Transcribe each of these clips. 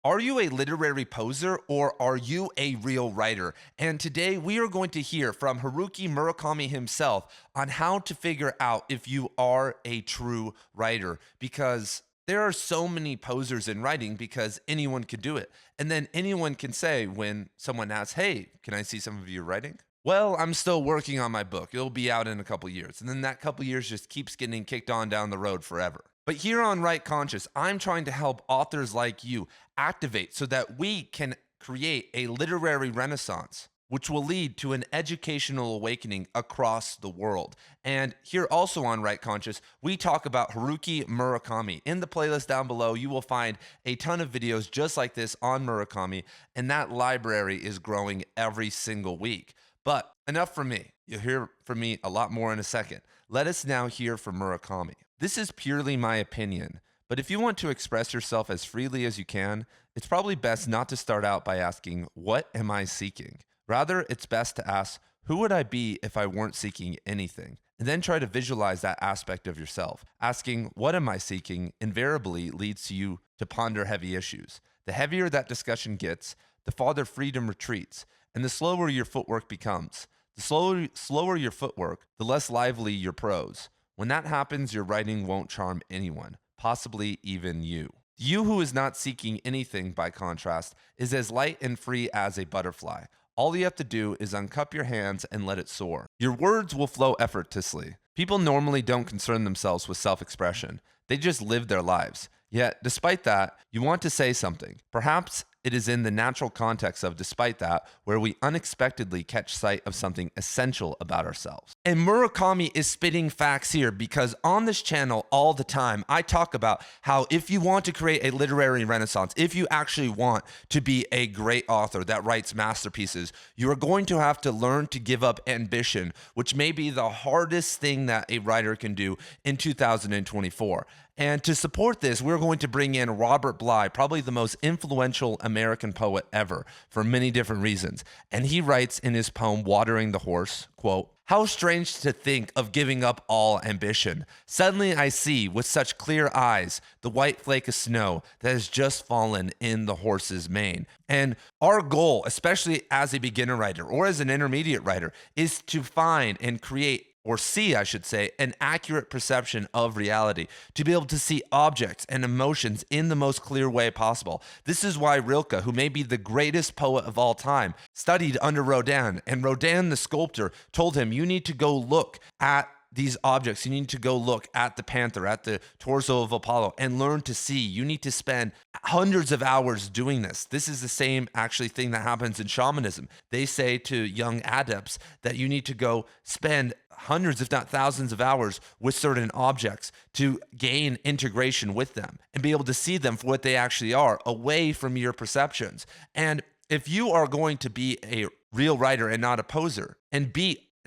Are you a literary poser or are you a real writer? And today we are going to hear from Haruki Murakami himself on how to figure out if you are a true writer, because there are so many posers in writing because anyone could do it. And then anyone can say when someone asks, "Hey, can I see some of your writing?" Well, I'm still working on my book. It'll be out in a couple years. And then that couple years just keeps getting kicked on down the road forever. But here on Write Conscious, I'm trying to help authors like you activate so that we can create a literary renaissance, which will lead to an educational awakening across the world. And here also on Write Conscious, we talk about Haruki Murakami. In the playlist down below, you will find a ton of videos just like this on Murakami, and that library is growing every single week. But enough from me. You'll hear from me a lot more in a second. Let us now hear from Murakami. This is purely my opinion, but if you want to express yourself as freely as you can, it's probably best not to start out by asking, "What am I seeking?" Rather, it's best to ask, "Who would I be if I weren't seeking anything?" And then try to visualize that aspect of yourself. Asking, "What am I seeking?" invariably leads you to ponder heavy issues. The heavier that discussion gets, the farther freedom retreats, and the slower your footwork becomes. The slower your footwork, the less lively your prose. When that happens, your writing won't charm anyone, possibly even you. You who is not seeking anything, by contrast, is as light and free as a butterfly. All you have to do is uncup your hands and let it soar. Your words will flow effortlessly. People normally don't concern themselves with self-expression. They just live their lives. Yet, despite that, you want to say something. Perhaps it is in the natural context of despite that where we unexpectedly catch sight of something essential about ourselves. And Murakami is spitting facts here because on this channel all the time, I talk about how if you want to create a literary renaissance, if you actually want to be a great author that writes masterpieces, you are going to have to learn to give up ambition, which may be the hardest thing that a writer can do in 2024. And to support this, we're going to bring in Robert Bly, probably the most influential American poet ever, for many different reasons. And he writes in his poem, Watering the Horse, quote, "How strange to think of giving up all ambition. Suddenly I see with such clear eyes the white flake of snow that has just fallen in the horse's mane." And our goal, especially as a beginner writer or as an intermediate writer, is to find and create, or see, I should say, an accurate perception of reality, to be able to see objects and emotions in the most clear way possible. This is why Rilke, who may be the greatest poet of all time, studied under Rodin, and Rodin, the sculptor, told him, "You need to go look at these objects. You need to go look at the panther, at the torso of Apollo, and learn to see. You need to spend hundreds of hours doing this." This is the same actually thing that happens in shamanism. They say to young adepts that you need to go spend hundreds, if not thousands of hours with certain objects to gain integration with them and be able to see them for what they actually are, away from your perceptions. And if you are going to be a real writer and not a poser and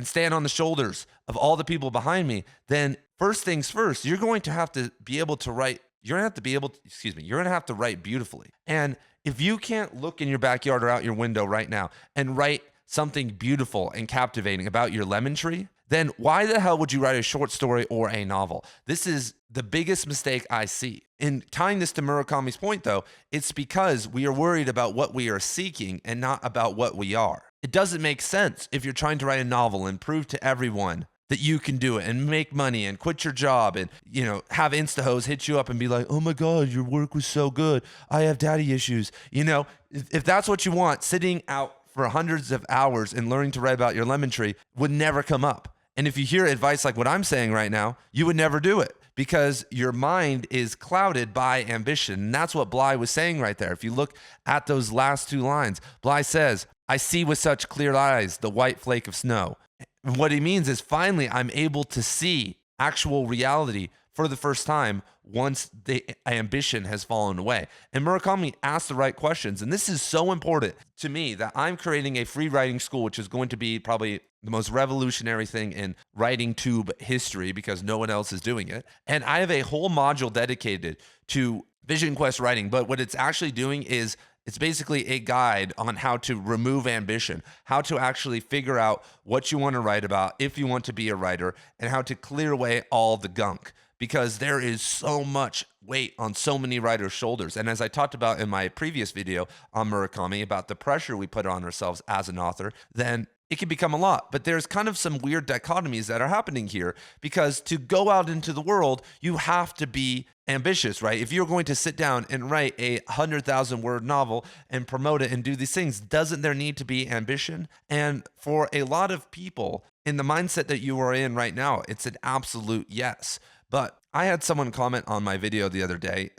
stand on the shoulders of all the people behind me, then first things first, you're going to have to be able to write. You're going to have to write beautifully. And if you can't look in your backyard or out your window right now and write something beautiful and captivating about your lemon tree, then why the hell would you write a short story or a novel? This is the biggest mistake I see. In tying this to Murakami's point, though, it's because we are worried about what we are seeking and not about what we are. It doesn't make sense if you're trying to write a novel and prove to everyone that you can do it and make money and quit your job and, have Instahoes hit you up and be like, "Oh my God, your work was so good. I have daddy issues." If that's what you want, sitting out for hundreds of hours and learning to write about your lemon tree would never come up. And if you hear advice like what I'm saying right now, you would never do it because your mind is clouded by ambition. And that's what Bly was saying right there. If you look at those last two lines, Bly says, "I see with such clear eyes the white flake of snow." And what he means is finally I'm able to see actual reality for the first time once the ambition has fallen away. And Murakami asked the right questions. And this is so important to me that I'm creating a free writing school, which is going to be probably the most revolutionary thing in writing tube history because no one else is doing it. And I have a whole module dedicated to Vision Quest writing. But what it's actually doing is it's basically a guide on how to remove ambition, how to actually figure out what you want to write about if you want to be a writer, and how to clear away all the gunk. because there is so much weight on so many writers' shoulders. And as I talked about in my previous video on Murakami about the pressure we put on ourselves as an author, then it can become a lot. But there's kind of some weird dichotomies that are happening here, because to go out into the world, you have to be ambitious, right? If you're going to sit down and write a 100,000 word novel and promote it and do these things, doesn't there need to be ambition? And for a lot of people in the mindset that you are in right now, it's an absolute yes. But I had someone comment on my video the other day,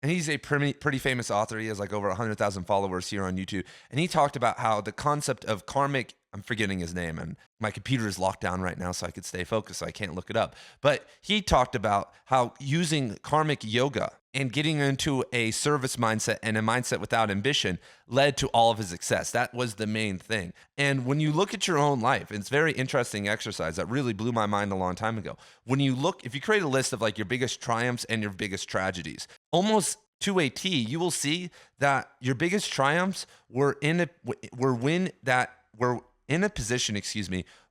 and he's a pretty famous author. He has like over 100,000 followers here on YouTube. And he talked about how the concept of karmic, I'm forgetting his name, and my computer is locked down right now so I could stay focused, so I can't look it up. But he talked about how using karmic yoga and getting into a service mindset and a mindset without ambition led to all of his success. That was the main thing. And when you look at your own life, it's a very interesting exercise that really blew my mind a long time ago. When you look, if you create a list of like your biggest triumphs and your biggest tragedies, almost to a T, you will see that your biggest triumphs were in a position,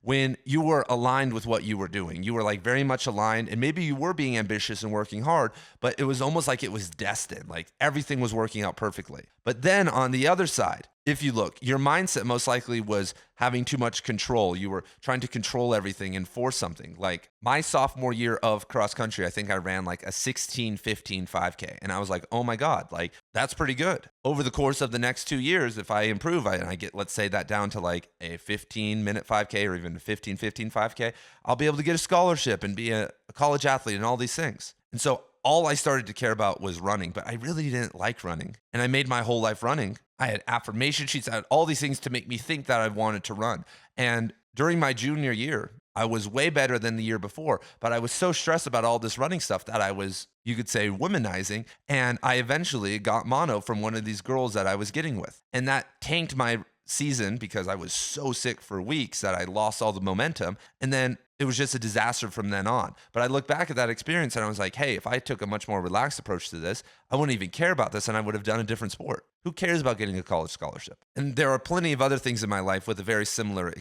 when you were aligned with what you were doing. You were like very much aligned, and maybe you were being ambitious and working hard, but it was almost like it was destined, like everything was working out perfectly. But then on the other side, if you look, your mindset most likely was having too much control. You were trying to control everything and force something. Like my sophomore year of cross country, I think I ran like a 16:15 5K. And I was like, oh my God, like that's pretty good. Over the course of the next 2 years, if I improve and I get, let's say, that down to like a 15-minute 5K or even a 15:15 5K, I'll be able to get a scholarship and be a college athlete and all these things. And so all I started to care about was running, but I really didn't like running. And I made my whole life running. I had affirmation sheets, I had all these things to make me think that I wanted to run. And during my junior year, I was way better than the year before, but I was so stressed about all this running stuff that I was, you could say, womanizing. And I eventually got mono from one of these girls that I was getting with. And that tanked my season because I was so sick for weeks that I lost all the momentum. And then it was just a disaster from then on. But I look back at that experience and I was like, hey, if I took a much more relaxed approach to this, I wouldn't even care about this and I would have done a different sport. Who cares about getting a college scholarship? And there are plenty of other things in my life with a very similar,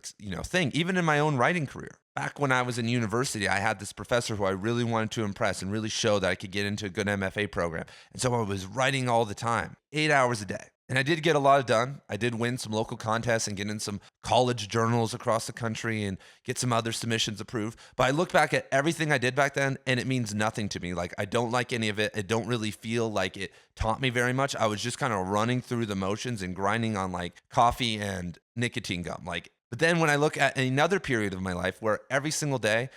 thing, even in my own writing career. Back when I was in university, I had this professor who I really wanted to impress and really show that I could get into a good MFA program. And so I was writing all the time, 8 hours a day. And I did get a lot done. I did win some local contests and get in some college journals across the country and get some other submissions approved. But I look back at everything I did back then and it means nothing to me. Like I don't like any of it. I don't really feel like it taught me very much. I was just kind of running through the motions and grinding on like coffee and nicotine gum. But then when I look at another period of my life where every single day,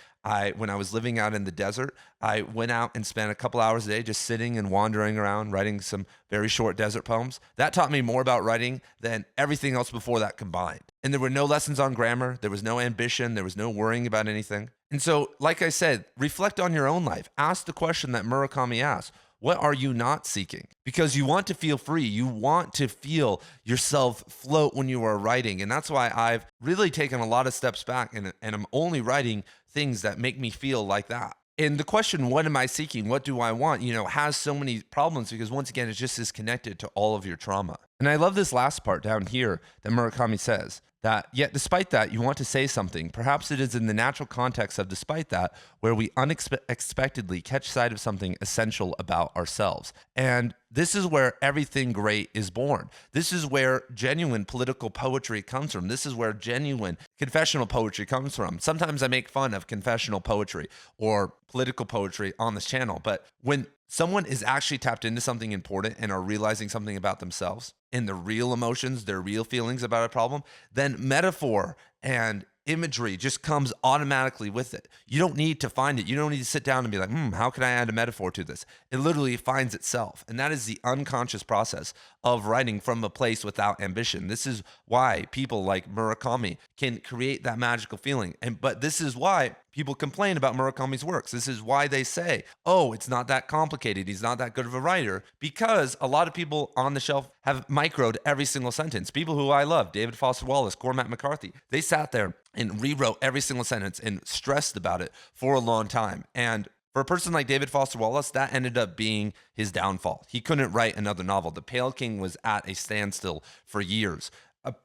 when I was living out in the desert, I went out and spent a couple hours a day just sitting and wandering around, writing some very short desert poems. That taught me more about writing than everything else before that combined. And there were no lessons on grammar. There was no ambition. There was no worrying about anything. And so, like I said, reflect on your own life. Ask the question that Murakami asked. What are you not seeking? Because you want to feel free. You want to feel yourself float when you are writing. And that's why I've really taken a lot of steps back and I'm only writing things that make me feel like that. And the question, what am I seeking? What do I want? Has so many problems because once again, it just is connected to all of your trauma. And I love this last part down here that Murakami says that yet despite that, you want to say something. Perhaps it is in the natural context of despite that where we unexpectedly catch sight of something essential about ourselves. And this is where everything great is born. This is where genuine political poetry comes from. This is where genuine confessional poetry comes from. Sometimes I make fun of confessional poetry or political poetry on this channel, but when someone is actually tapped into something important and are realizing something about themselves and their real emotions, their real feelings about a problem, then metaphor and imagery just comes automatically with it. You don't need to find it. You don't need to sit down and be like, how can I add a metaphor to this? It literally finds itself. And that is the unconscious process of writing from a place without ambition. This is why people like Murakami can create that magical feeling. But this is why people complain about Murakami's works. This is why they say, oh, it's not that complicated. He's not that good of a writer, because a lot of people on the shelf have microed every single sentence. People who I love, David Foster Wallace, Cormac McCarthy, they sat there and rewrote every single sentence and stressed about it for a long time. And for a person like David Foster Wallace, that ended up being his downfall. He couldn't write another novel. The Pale King was at a standstill for years.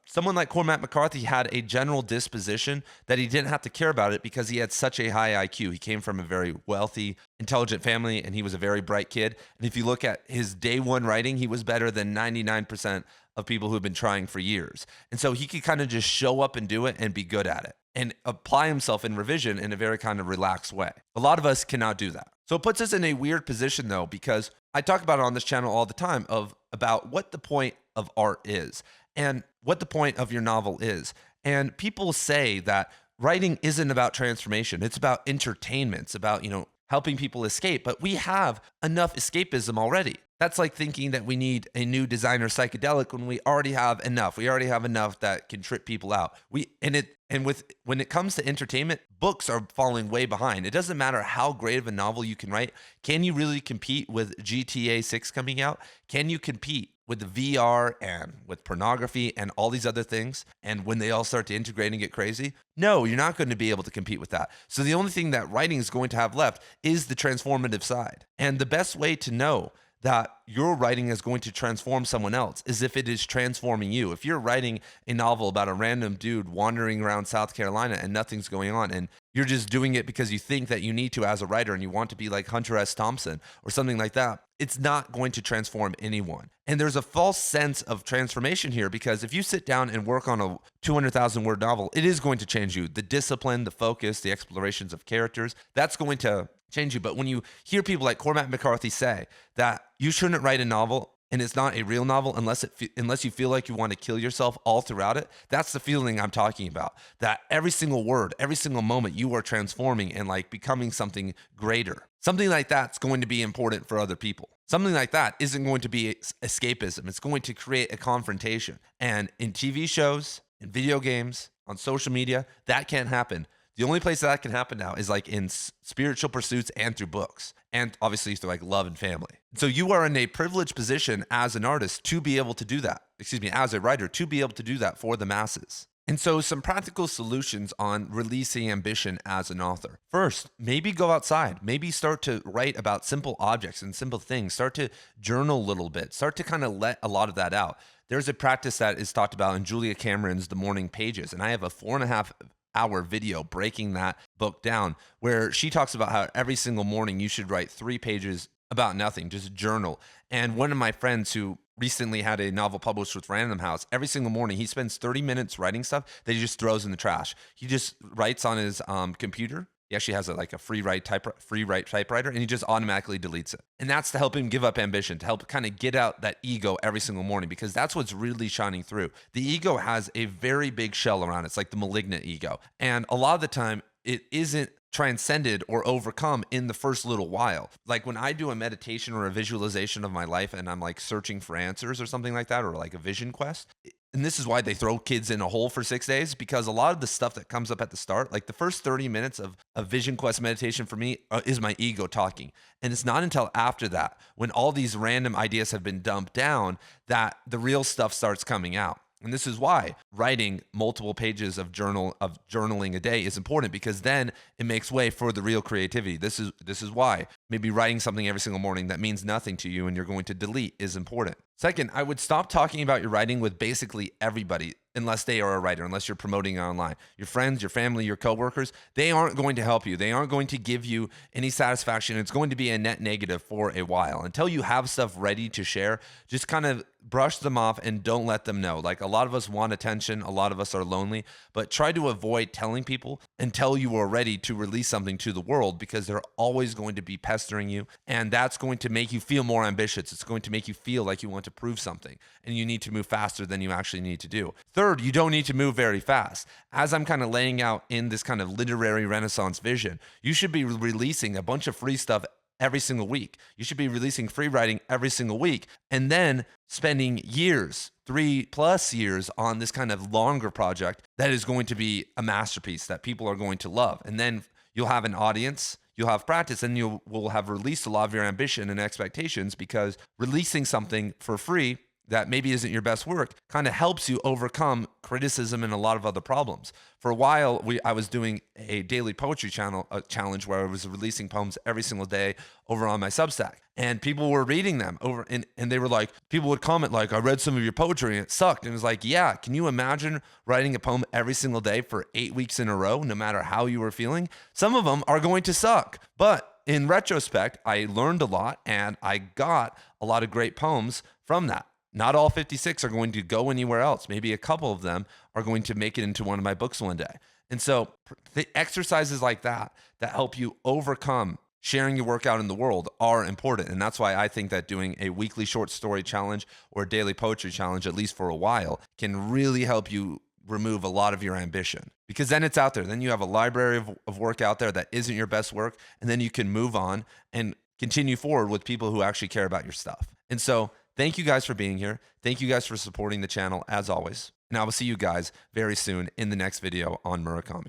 Someone like Cormac McCarthy had a general disposition that he didn't have to care about it because he had such a high IQ. He came from a very wealthy, intelligent family, and he was a very bright kid. And if you look at his day one writing, he was better than 99% of people who have been trying for years. And so he could kind of just show up and do it and be good at it and apply himself in revision in a very kind of relaxed way. A lot of us cannot do that. So it puts us in a weird position though, because I talk about it on this channel all the time about what the point of art is and what the point of your novel is. And people say that writing isn't about transformation. It's about entertainment. It's about, helping people escape. But we have enough escapism already. That's like thinking that we need a new designer psychedelic when we already have enough. We already have enough that can trip people out. When it comes to entertainment, books are falling way behind. It doesn't matter how great of a novel you can write. Can you really compete with GTA 6 coming out? Can you compete with the VR and with pornography and all these other things? And when they all start to integrate and get crazy? No, you're not going to be able to compete with that. So the only thing that writing is going to have left is the transformative side. And the best way to know that your writing is going to transform someone else is if it is transforming you. If you're writing a novel about a random dude wandering around South Carolina and nothing's going on, and you're just doing it because you think that you need to as a writer and you want to be like Hunter S. Thompson or something like that, it's not going to transform anyone. And there's a false sense of transformation here, because if you sit down and work on a 200,000 word novel, it is going to change you. The discipline, the focus, the explorations of characters, that's going to change you. But when you hear people like Cormac McCarthy say that you shouldn't write a novel and it's not a real novel unless you feel like you want to kill yourself all throughout it, that's the feeling I'm talking about. That every single word, every single moment, you are transforming and like becoming something greater. Something like that's going to be important for other people. Something like that isn't going to be escapism. It's going to create a confrontation. And in TV shows, in video games, on social media, that can't happen. The only place that can happen now is like in spiritual pursuits and through books, and obviously through like love and family. So you are in a privileged position as an artist to be able to do that. As a writer, to be able to do that for the masses. And so some practical solutions on releasing ambition as an author. First, maybe go outside. Maybe start to write about simple objects and simple things. Start to journal a little bit. Start to kind of let a lot of that out. There's a practice that is talked about in Julia Cameron's The Morning Pages, and I have a 4.5-hour video breaking that book down, where she talks about how every single morning you should write 3 pages about nothing, just journal. And one of my friends who recently had a novel published with Random House, every single morning he spends 30 minutes writing stuff that he just throws in the trash. He just writes on his computer. He actually has a free write typewriter, and he just automatically deletes it. And that's to help him give up ambition, to help kind of get out that ego every single morning, because that's what's really shining through. The ego has a very big shell around it. It's like the malignant ego. And a lot of the time, it isn't transcended or overcome in the first little while. Like when I do a meditation or a visualization of my life and I'm like searching for answers or something like that, or like a vision quest. And this is why they throw kids in a hole for 6 days, because a lot of the stuff that comes up at the start, like the first 30 minutes of a vision quest meditation for me is my ego talking. And it's not until after that, when all these random ideas have been dumped down, that the real stuff starts coming out. And this is why writing multiple pages of journaling a day is important, because then it makes way for the real creativity. This is why maybe writing something every single morning that means nothing to you and you're going to delete is important. Second, I would stop talking about your writing with basically everybody, unless they are a writer, unless you're promoting it online. Your friends, your family, your coworkers, they aren't going to help you. They aren't going to give you any satisfaction. It's going to be a net negative for a while. Until you have stuff ready to share, just kind of brush them off and don't let them know. Like, a lot of us want attention. A lot of us are lonely, but try to avoid telling people until you are ready to release something to the world, because they're always going to be pestering you. And that's going to make you feel more ambitious. It's going to make you feel like you want to prove something and you need to move faster than you actually need to do. Third, you don't need to move very fast. As I'm kind of laying out in this kind of literary renaissance vision, you should be releasing a bunch of free stuff every single week. You should be releasing free writing every single week, and then spending years, 3+ years on this kind of longer project that is going to be a masterpiece that people are going to love. And then you'll have an audience, you'll have practice, and you will have released a lot of your ambition and expectations, because releasing something for free that maybe isn't your best work kind of helps you overcome criticism and a lot of other problems. For a while, I was doing a daily poetry challenge where I was releasing poems every single day over on my Substack, and people were reading them over, and they were like, people would comment like, I read some of your poetry and it sucked. And it was like, yeah, can you imagine writing a poem every single day for 8 weeks in a row, no matter how you were feeling? Some of them are going to suck, but in retrospect, I learned a lot and I got a lot of great poems from that. Not all 56 are going to go anywhere else. Maybe a couple of them are going to make it into one of my books one day. And so the exercises like that help you overcome sharing your work out in the world are important. And that's why I think that doing a weekly short story challenge or a daily poetry challenge, at least for a while, can really help you remove a lot of your ambition, because then it's out there. Then you have a library of work out there that isn't your best work. And then you can move on and continue forward with people who actually care about your stuff. And so thank you guys for being here. Thank you guys for supporting the channel as always. And I will see you guys very soon in the next video on Murakami.